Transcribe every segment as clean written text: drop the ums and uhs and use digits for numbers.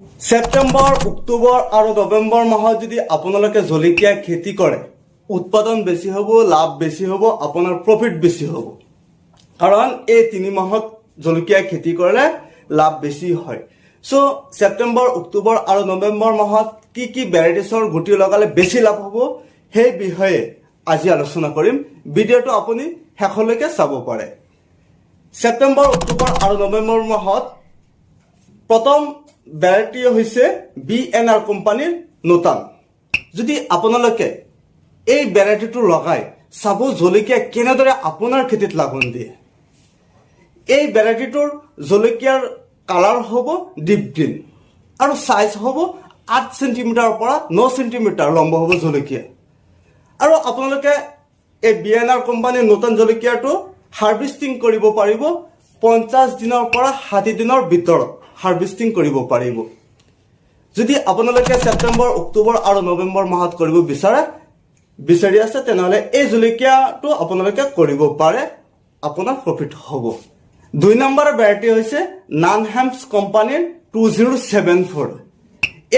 সেপ্টেম্বৰ, অক্টোবৰ আৰু নৱেম্বৰ মাহত যদি আপোনালোকে জলকীয়া খেতি কৰে, উৎপাদন বেছি হ'ব, লাভ বেছি হ'ব, আপোনাৰ প্ৰফিট বেছি হ'ব। কাৰণ এই 3 মাহত জলকীয়া খেতি কৰিলে লাভ বেছি হয়। সো সেপ্টেম্বৰ, অক্টোবৰ আৰু নৱেম্বৰ মাহত কি ভেৰাইটিছৰ গুটি লগালে বেছি লাভ হ'ব সেই বিষয়ে আজি আলোচনা কৰিম। ভিডিঅ'টো আপুনি শেষলৈকে চাব পাৰে। সেপ্টেম্বৰ, অক্টোবৰ আৰু নৱেম্বৰ মাহত প্ৰথম ভেৰাইটি হৈছে BNR কোম্পানীৰ নতান। যদি আপোনালোকে এই ভেৰাইটিটো লগাই চাব জলকীয়া কেনেদৰে আপোনাৰ খেতিত লাগন দিয়ে। এই ভেৰাইটিটোৰ জলকীয়াৰ কালাৰ হ'ব ডিপ গ্ৰীণ আৰু সাইজ হ'ব 8 সেণ্টিমিটাৰৰ পৰা 9 সেণ্টিমিটাৰ লম্বা হ'ব জলকীয়া। আৰু আপোনালোকে এই BNR কোম্পানীৰ নতুন জলকীয়াটো হাৰ্ভেষ্টিং কৰিব পাৰিব 50 দিনৰ পৰা 60 দিনৰ ভিতৰত হাৰ্ভেষ্টিং কৰিব পাৰিব। যদি আপোনালোকে সেপ্টেম্বৰ, অক্টোবৰ আৰু নৱেম্বৰ মাহত কৰিব বিচাৰি আছে তেনেহ'লে এই জলকীয়াটো আপোনালোকে কৰিব পাৰে, আপোনাৰ প্ৰফিট হ'ব। 2 নম্বৰ ভেৰাইটি হৈছে নানহেমছ কোম্পানীৰ 2074।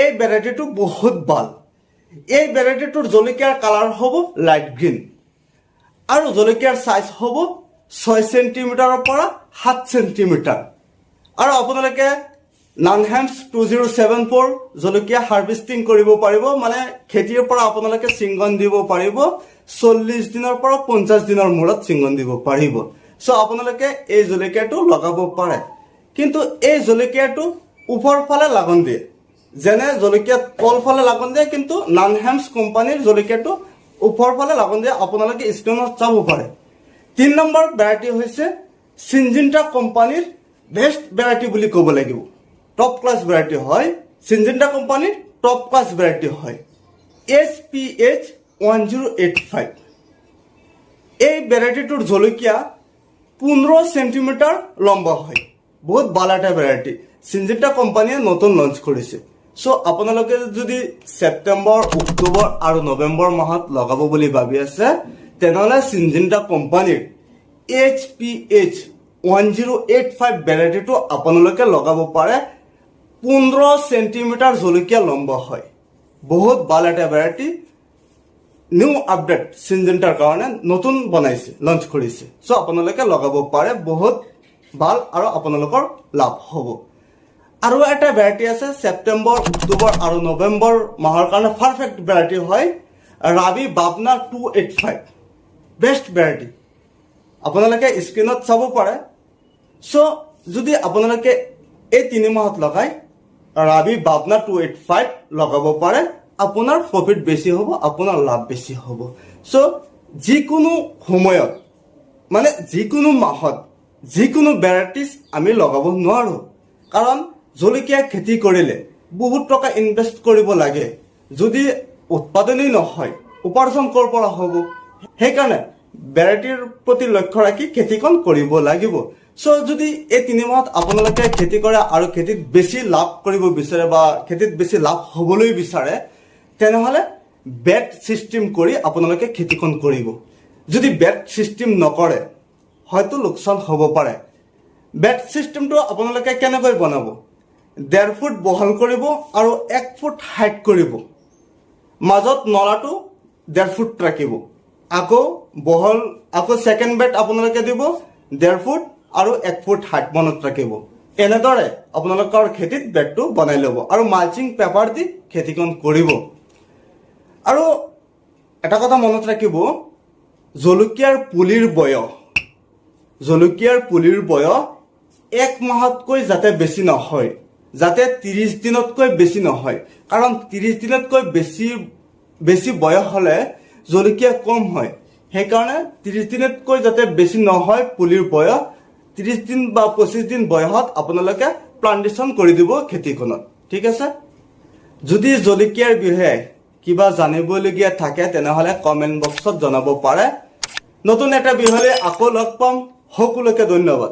এই ভেৰাইটিটো বহুত ভাল। এই ভেৰাইটিটোৰ জলকীয়াৰ কালাৰ হ'ব লাইট গ্ৰীণ আৰু জলকীয়াৰ সাইজ হ'ব 6 সেণ্টিমিটাৰৰ পৰা 7 সেণ্টিমিটাৰ। আৰু আপোনালোকে নানহেমছ 2074 জলকীয়া হাৰ্ভেষ্টিং কৰিব পাৰিব, মানে খেতিৰ পৰা আপোনালোকে চিংগন দিব পাৰিব 40 দিনৰ পৰা 50 দিনৰ মূৰত চিংগন দিব পাৰিব। সো আপোনালোকে এই জলকীয়াটো লগাব পাৰে। কিন্তু এই জলকীয়াটো ওপৰ ফালে লাগন দিয়ে, যেনে জলকীয়া তল ফালে লাগন দিয়ে, কিন্তু নানহেমছ কোম্পানীৰ জলকীয়াটো ওপৰ ফালে লাগন দিয়ে। আপোনালোকে স্ক্ৰীনত চাব পাৰে। 3 নম্বৰ ভেৰাইটি হৈছে সিনজিন্টা কোম্পানীৰ বেষ্ট ভেৰাইটি বুলি ক'ব লাগিব। টপ ক্লাছ ভেৰাইটি হয়, সিনজিন্টা কোম্পানীৰ টপ ক্লাছ ভেৰাইটি হয় SPH 1085। এই ভেৰাইটিটোৰ জলকীয়া 15 সেণ্টিমিটাৰ লম্বা হয়। বহুত ভাল এটা ভেৰাইটি সিনজিন্টা কোম্পানীয়ে নতুন লঞ্চ কৰিছে। সো আপোনালোকে যদি সেপ্টেম্বৰ, অক্টোবৰ আৰু নৱেম্বৰ মাহত লগাব বুলি ভাবি আছে তেনেহ'লে সিনজিন্টা কোম্পানীৰ HPH 1085 ভেৰাইটিটো আপোনালোকে লগাব পাৰে। 15 সেণ্টিমিটাৰ জলকীয়া লম্বা হয়। বহুত ভাল এটা ভেৰাইটি। নিউ আপডেট সিনজিন্টাৰ কাৰণে নতুন বনাইছে, লঞ্চ কৰিছে। সো আপোনালোকে লগাব পাৰে, বহুত ভাল আৰু আপোনালোকৰ লাভ হ'ব। আৰু এটা ভেৰাইটি আছে সেপ্টেম্বৰ, অক্টোবৰ আৰু নৱেম্বৰ মাহৰ কাৰণে পাৰফেক্ট ভেৰাইটি হয় ৰাবি বাবনা 285। বেষ্ট ভেৰাইটি আপোনালোকে স্ক্ৰীনত চাব পাৰে। সো যদি আপোনালোকে এই 3 মাহত লগাই ৰাবি বাবনা 285 লগাব পাৰে, আপোনাৰ প্ৰফিট বেছি হ'ব, আপোনাৰ লাভ বেছি হ'ব। সো যিকোনো সময়ত, মানে যিকোনো মাহত যিকোনো ভেৰাইটিজ আমি লগাব নোৱাৰো। কাৰণ জলকীয়া খেতি কৰিলে বহুত টকা ইনভেষ্ট কৰিব লাগে। যদি উৎপাদনেই নহয় উপাৰ্জন ক'ৰ পৰা হ'ব? সেইকাৰণে ভেৰাইটিৰ প্ৰতি লক্ষ্য ৰাখি খেতিখন কৰিব লাগিব। সো যদি এই 3 মাহত আপোনালোকে খেতি কৰে আৰু খেতিত বেছি লাভ কৰিব বিচাৰে বা খেতিত বেছি লাভ হ'বলৈ বিচাৰে তেনেহ'লে বেট চিষ্টেম কৰি আপোনালোকে খেতিখন কৰিব। যদি বেট চিষ্টেম নকৰে হয়তো লোকচান হ'ব পাৰে। বেট চিষ্টেমটো আপোনালোকে কেনেকৈ বনাব? 1.5 ফুট বহল কৰিব আৰু 1 ফুট হাইট কৰিব। মাজত নলাটো 1.5 ফুট ৰাখিব। আকৌ ছেকেণ্ড বেট আপোনালোকে দিব 1.5 ফুট আৰু 1 ফুট হাইট মনত ৰাখিব। এনেদৰে আপোনালোকৰ খেতিত বেটটো বনাই ল'ব আৰু মাল্চিং পেপাৰ দি খেতিখন কৰিব। আৰু এটা কথা মনত ৰাখিব, জলকীয়াৰ পুলিৰ বয়স 1 মাহতকৈ যাতে বেছি নহয়, যাতে 30 দিনতকৈ বেছি নহয়। কাৰণ 30 দিনতকৈ বেছি বয়স হ'লে জলকীয়া কম হয়। সেইকাৰণে 30 দিনতকৈ যাতে বেছি নহয় পুলিৰ বয়স, 30 দিন বা 25 দিন বয়সত আপোনালোকে প্লান্টেশ্যন কৰি দিব খেতিখনত। ঠিক আছে? যদি জলকীয়াৰ বিষয়ে কিবা জানিবলগীয়া থাকে তেনেহ'লে কমেণ্ট বক্সত জনাব পাৰে। নতুন এটা বিষয়ে আকৌ লগ পাম। সকলোকে ধন্যবাদ।